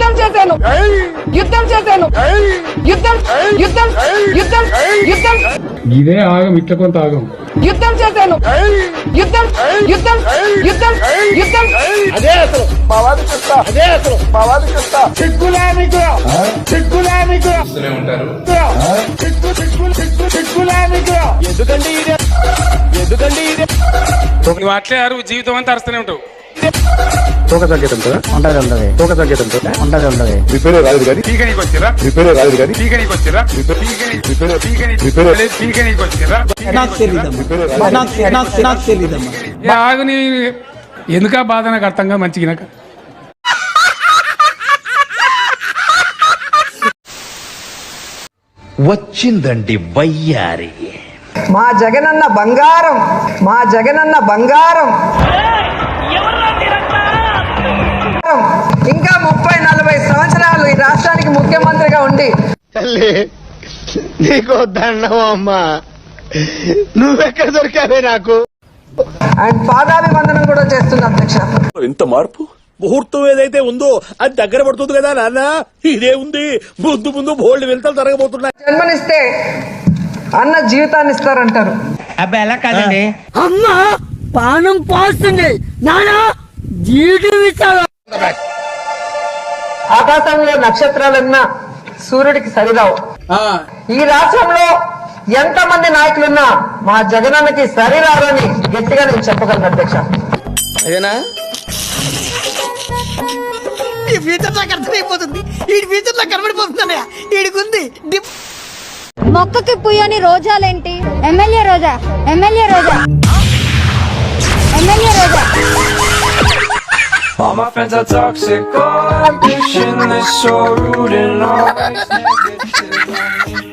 యుద్ధం చేశాను యుద్ధం చేశాను యుద్ధం యుద్ధం యుద్ధం యుద్ధం ఇదే ఆగం ఇట్ల కొంత ఆగం యుద్ధం చేశాను యుద్ధం యుద్ధం యుద్ధం యుద్ధం అదే అసలు మావాది చెప్తా అదే అసలు మావాది చెప్తా చిక్కులే మీకు చిక్కులే మీకు ఉంటారు చిక్కులే మీకు ఎందుకండి ఇదే ఎందుకండి ఇదే నువ్వు అట్లే అరువు జీవితం అంతా అరుస్తూనే ఉంటావు. తోక తగ్గేదంతో ఉంటది తోక తగ్గేదంతో ఉంటది రిపేర్ రాదు కానీ పీక నీకు వచ్చిరా రిపేర్ రాదు కానీ పీక నీకు వచ్చిరా పీక నీకు వచ్చిరా ఆగుని ఎందుకా బాధ నాకు అర్థంగా మంచిగా వచ్చిందండి వయ్యారి. మా జగనన్న బంగారం మా జగనన్న బంగారం ఇంకా 30-40 సంవత్సరాలు ఈ రాష్ట్రానికి ముఖ్యమంత్రిగా ఉండి తల్లి నీకు దండం అమ్మా నువ్వెక్కడ దొరికావే నాకు ఆయన పాదాభివందనం కూడా చేస్తున్నా అధ్యక్ష. ఇంత మార్పు ముహూర్తం ఏదైతే ఉందో అది దగ్గర పడుతుంది కదా నాన్న. ఇదే ఉంది ముందు ముందు బోల్డ్ వెళ్తాలు జరగబోతున్నాయి. జన్మనిస్తే అన్న జీవితాన్ని ఇస్తారంటారు. అబ్బాయి ఎలా కాదండి, అమ్మ పానం పోస్తుంది నానా జీవితం ఇస్తాడు. ఆకాశంలో నక్షత్రాలన్నా సూర్యుడికి సరిరావు. ఈ రాష్ట్రంలో ఎంతమంది నాయకులున్నా మా జగనన్నకి సరిరారని గట్టిగా నేను చెప్పగలను అధ్యక్ష. అదేనా ఈ ఫ్యూచర్ నాకు అర్థమైపోతుంది. ఈ ఫ్యూచర్ నాకు కనబడిపోతుందన్నయ్య. ఈడికుంది మొక్కకి పుయ్యని రోజాలేంటి? MLA Roja MLA Roja MLA Roja. All my friends are toxic, all ambition is so rude and always negative.